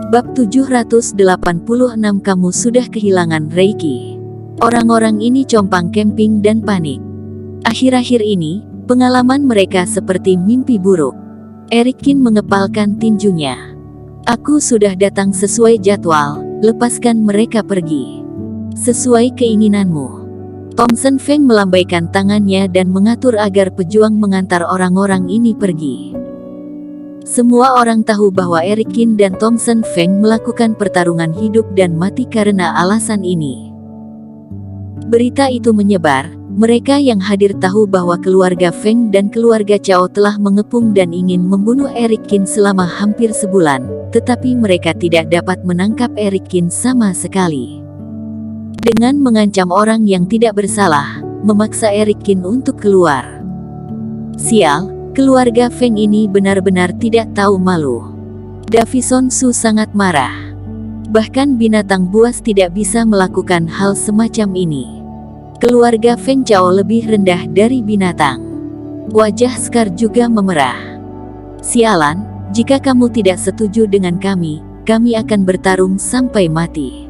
Bab 786. Kamu sudah kehilangan Reiki. Orang-orang ini compang camping dan panik. Akhir-akhir ini, pengalaman mereka seperti mimpi buruk. Erikin mengepalkan tinjunya. Aku sudah datang sesuai jadwal, lepaskan mereka pergi. Sesuai keinginanmu. Thompson Feng melambaikan tangannya dan mengatur agar pejuang mengantar orang-orang ini pergi. Semua orang tahu bahwa Erikin dan Thompson Feng melakukan pertarungan hidup dan mati karena alasan ini. Berita itu menyebar, mereka yang hadir tahu bahwa keluarga Feng dan keluarga Cao telah mengepung dan ingin membunuh Erikin selama hampir sebulan, tetapi mereka tidak dapat menangkap Erikin sama sekali. Dengan mengancam orang yang tidak bersalah, memaksa Erikin untuk keluar. Sial. Keluarga Feng ini benar-benar tidak tahu malu. Davison Su sangat marah. Bahkan binatang buas tidak bisa melakukan hal semacam ini. Keluarga Feng Cao lebih rendah dari binatang. Wajah Scar juga memerah. Sialan, jika kamu tidak setuju dengan kami akan bertarung sampai mati.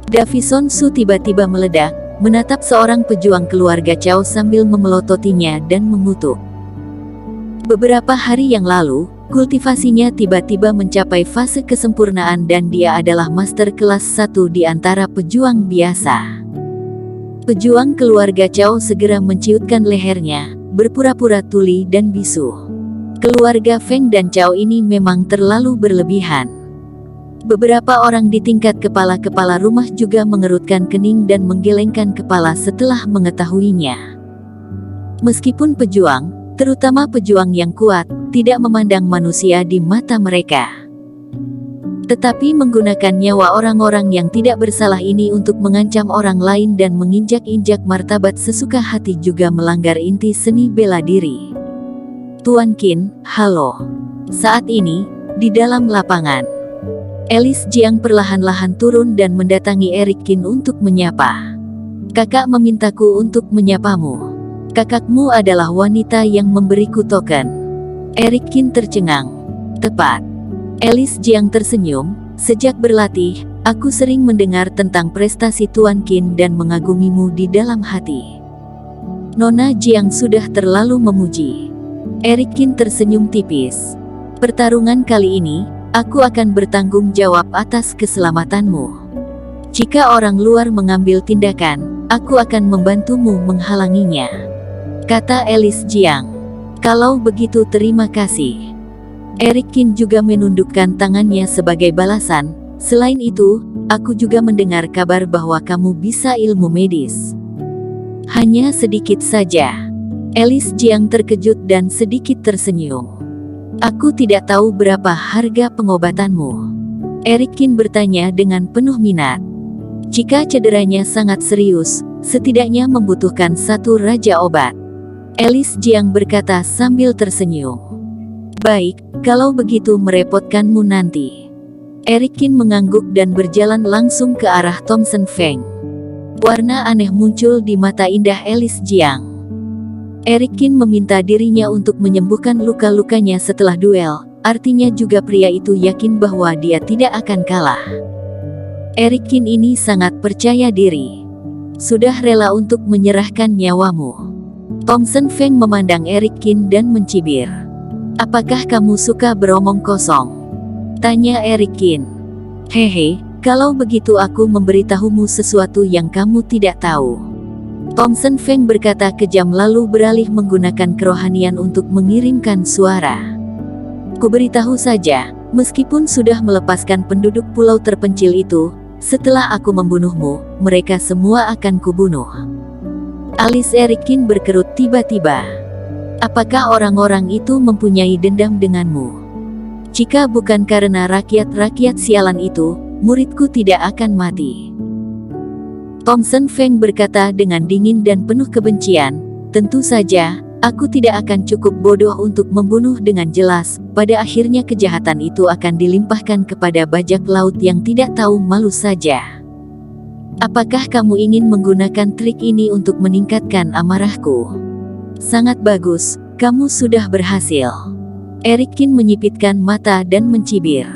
Davison Su tiba-tiba meledak, menatap seorang pejuang keluarga Cao sambil memelototinya dan mengutuk. Beberapa hari yang lalu, kultivasinya tiba-tiba mencapai fase kesempurnaan dan dia adalah master kelas 1 di antara pejuang biasa. Pejuang keluarga Cao segera menciutkan lehernya, berpura-pura tuli dan bisu. Keluarga Feng dan Cao ini memang terlalu berlebihan. Beberapa orang di tingkat kepala-kepala rumah juga mengerutkan kening dan menggelengkan kepala setelah mengetahuinya. Meskipun pejuang, terutama pejuang yang kuat, tidak memandang manusia di mata mereka. Tetapi menggunakan nyawa orang-orang yang tidak bersalah ini untuk mengancam orang lain dan menginjak-injak martabat sesuka hati juga melanggar inti seni bela diri. Tuan Qin, halo. Saat ini, di dalam lapangan, Alice Jiang perlahan-lahan turun dan mendatangi Erikin untuk menyapa. Kakak memintaku untuk menyapamu. Kakakmu adalah wanita yang memberiku token. Erikin tercengang. Tepat. Alice Jiang tersenyum. Sejak berlatih, aku sering mendengar tentang prestasi Tuan Qin dan mengagumimu di dalam hati. Nona Jiang sudah terlalu memuji. Erikin tersenyum tipis. Pertarungan kali ini, aku akan bertanggung jawab atas keselamatanmu. Jika orang luar mengambil tindakan, aku akan membantumu menghalanginya. Kata Alice Jiang. Kalau begitu terima kasih. Erikin juga menundukkan tangannya sebagai balasan. Selain itu, aku juga mendengar kabar bahwa kamu bisa ilmu medis. Hanya sedikit saja. Alice Jiang terkejut dan sedikit tersenyum. Aku tidak tahu berapa harga pengobatanmu. Erikin bertanya dengan penuh minat. Jika cederanya sangat serius, setidaknya membutuhkan 1 raja obat. Alice Jiang berkata sambil tersenyum. Baik, kalau begitu merepotkanmu nanti. Erikin mengangguk dan berjalan langsung ke arah Thompson Feng. Warna aneh muncul di mata indah Alice Jiang. Erikin meminta dirinya untuk menyembuhkan luka-lukanya setelah duel, artinya juga pria itu yakin bahwa dia tidak akan kalah. Erikin ini sangat percaya diri. Sudah rela untuk menyerahkan nyawamu. Thompson Feng memandang Erikin dan mencibir. Apakah kamu suka beromong kosong? Tanya Erikin. Hehe, kalau begitu aku memberitahumu sesuatu yang kamu tidak tahu. Thompson Feng berkata kejam lalu beralih menggunakan kerohanian untuk mengirimkan suara. Kuberitahu saja, meskipun sudah melepaskan penduduk pulau terpencil itu, setelah aku membunuhmu, mereka semua akan kubunuh. Alis Erikin berkerut tiba-tiba. Apakah orang-orang itu mempunyai dendam denganmu? Jika bukan karena rakyat-rakyat sialan itu, muridku tidak akan mati. Thompson Feng berkata dengan dingin dan penuh kebencian, tentu saja, aku tidak akan cukup bodoh untuk membunuh dengan jelas. Pada akhirnya kejahatan itu akan dilimpahkan kepada bajak laut yang tidak tahu malu saja. Apakah kamu ingin menggunakan trik ini untuk meningkatkan amarahku? Sangat bagus, kamu sudah berhasil. Erikin menyipitkan mata dan mencibir.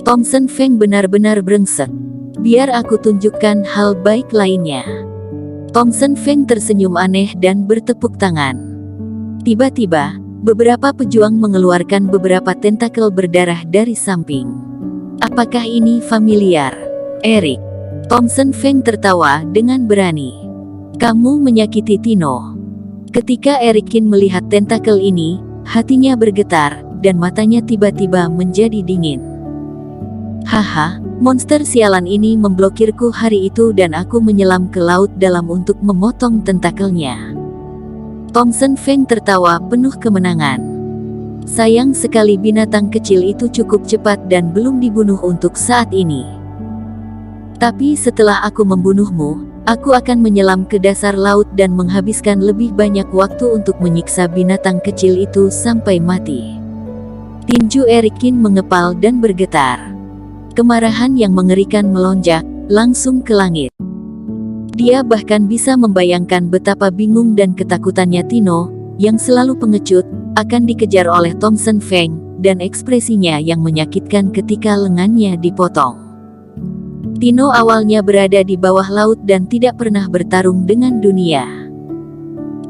Thompson Feng benar-benar brengsek. Biar aku tunjukkan hal baik lainnya. Thompson Feng tersenyum aneh dan bertepuk tangan. Tiba-tiba, beberapa pejuang mengeluarkan beberapa tentakel berdarah dari samping. Apakah ini familiar, Eric? Thompson Feng tertawa dengan berani. Kamu menyakiti Tino. Ketika Erikin melihat tentakel ini, hatinya bergetar, dan matanya tiba-tiba menjadi dingin. Haha, monster sialan ini memblokirku hari itu dan aku menyelam ke laut dalam untuk memotong tentakelnya. Thompson Feng tertawa penuh kemenangan. Sayang sekali binatang kecil itu cukup cepat dan belum dibunuh untuk saat ini. Tapi setelah aku membunuhmu, aku akan menyelam ke dasar laut dan menghabiskan lebih banyak waktu untuk menyiksa binatang kecil itu sampai mati. Tinju Erikin mengepal dan bergetar. Kemarahan yang mengerikan melonjak, langsung ke langit. Dia bahkan bisa membayangkan betapa bingung dan ketakutannya Tino, yang selalu pengecut, akan dikejar oleh Thompson Feng, dan ekspresinya yang menyakitkan ketika lengannya dipotong. Tino awalnya berada di bawah laut dan tidak pernah bertarung dengan dunia.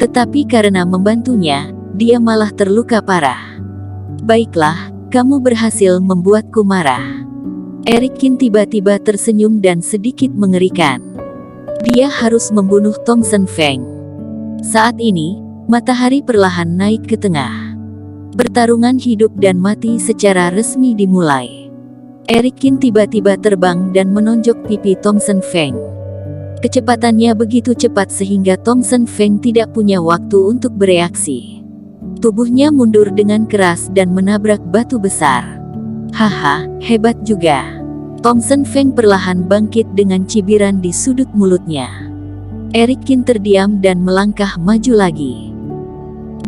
Tetapi karena membantunya, dia malah terluka parah. Baiklah, kamu berhasil membuatku marah. Erikin tiba-tiba tersenyum dan sedikit mengerikan. Dia harus membunuh Thompson Feng. Saat ini, matahari perlahan naik ke tengah. Pertarungan hidup dan mati secara resmi dimulai. Erikin tiba-tiba terbang dan menonjok pipi Thompson Feng. Kecepatannya begitu cepat sehingga Thompson Feng tidak punya waktu untuk bereaksi. Tubuhnya mundur dengan keras dan menabrak batu besar. Haha, hebat juga. Thompson Feng perlahan bangkit dengan cibiran di sudut mulutnya. Erikin terdiam dan melangkah maju lagi.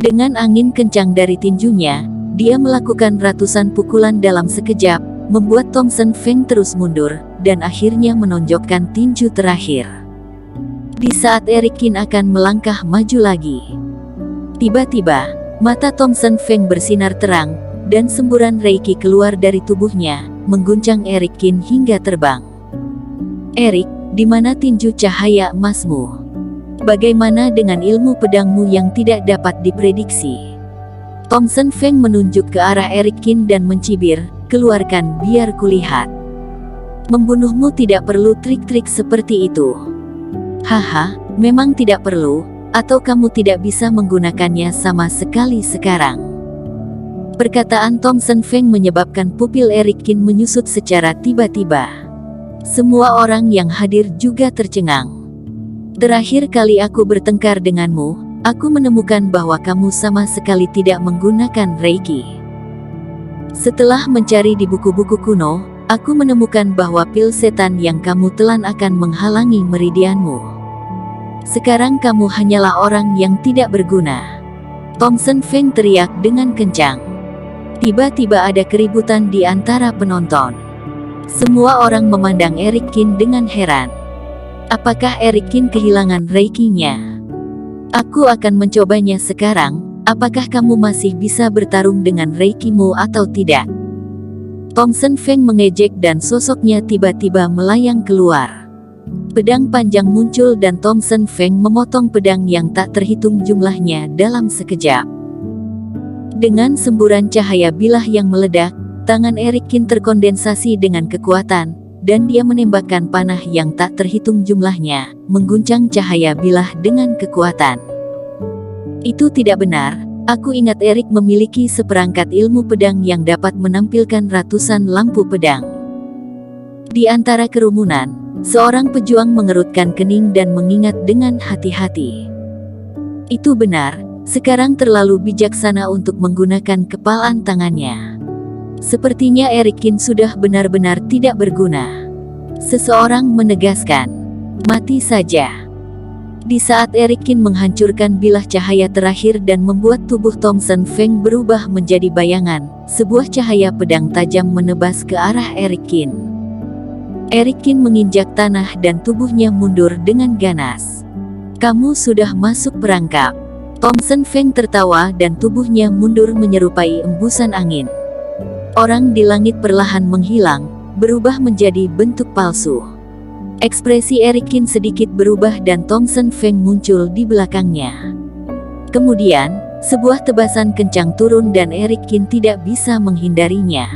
Dengan angin kencang dari tinjunya, dia melakukan ratusan pukulan dalam sekejap, membuat Thompson Feng terus mundur, dan akhirnya menonjokkan tinju terakhir. Di saat Erikin akan melangkah maju lagi, tiba-tiba, mata Thompson Feng bersinar terang, dan semburan reiki keluar dari tubuhnya, mengguncang Erikin hingga terbang. Erik, di mana tinju cahaya emasmu? Bagaimana dengan ilmu pedangmu yang tidak dapat diprediksi? Thompson Feng menunjuk ke arah Erikin dan mencibir, keluarkan biar kulihat. Membunuhmu tidak perlu trik-trik seperti itu. Haha, memang tidak perlu, atau kamu tidak bisa menggunakannya sama sekali sekarang. Perkataan Thompson Feng menyebabkan pupil Erikin menyusut secara tiba-tiba. Semua orang yang hadir juga tercengang. Terakhir kali aku bertengkar denganmu, aku menemukan bahwa kamu sama sekali tidak menggunakan Reiki. Setelah mencari di buku-buku kuno, aku menemukan bahwa pil setan yang kamu telan akan menghalangi meridianmu. Sekarang kamu hanyalah orang yang tidak berguna. Thompson Feng teriak dengan kencang. Tiba-tiba ada keributan di antara penonton. Semua orang memandang Erikin dengan heran. Apakah Erikin kehilangan Reiki-nya? Aku akan mencobanya sekarang. Apakah kamu masih bisa bertarung dengan Reiki-mu atau tidak? Thompson Feng mengejek dan sosoknya tiba-tiba melayang keluar. Pedang panjang muncul dan Thompson Feng memotong pedang yang tak terhitung jumlahnya dalam sekejap. Dengan semburan cahaya bilah yang meledak, tangan Erikin terkondensasi dengan kekuatan, dan dia menembakkan panah yang tak terhitung jumlahnya, mengguncang cahaya bilah dengan kekuatan. Itu tidak benar, aku ingat Erik memiliki seperangkat ilmu pedang yang dapat menampilkan ratusan lampu pedang. Di antara kerumunan, seorang pejuang mengerutkan kening dan mengingat dengan hati-hati. Itu benar. Sekarang terlalu bijaksana untuk menggunakan kepalan tangannya. Sepertinya Erikin sudah benar-benar tidak berguna. Seseorang menegaskan, mati saja. Di saat Erikin menghancurkan bilah cahaya terakhir dan membuat tubuh Thompson Feng berubah menjadi bayangan, sebuah cahaya pedang tajam menebas ke arah Erikin. Erikin menginjak tanah dan tubuhnya mundur dengan ganas. Kamu sudah masuk perangkap. Thompson Feng tertawa dan tubuhnya mundur menyerupai embusan angin. Orang di langit perlahan menghilang, berubah menjadi bentuk palsu. Ekspresi Eric Kin sedikit berubah dan Tong Sen Feng muncul di belakangnya. Kemudian, sebuah tebasan kencang turun dan Eric Kin tidak bisa menghindarinya.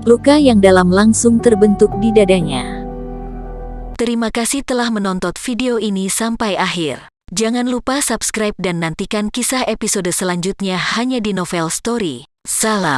Luka yang dalam langsung terbentuk di dadanya. Terima kasih telah menonton video ini sampai akhir. Jangan lupa subscribe dan nantikan kisah episode selanjutnya hanya di Novel Story. Salam.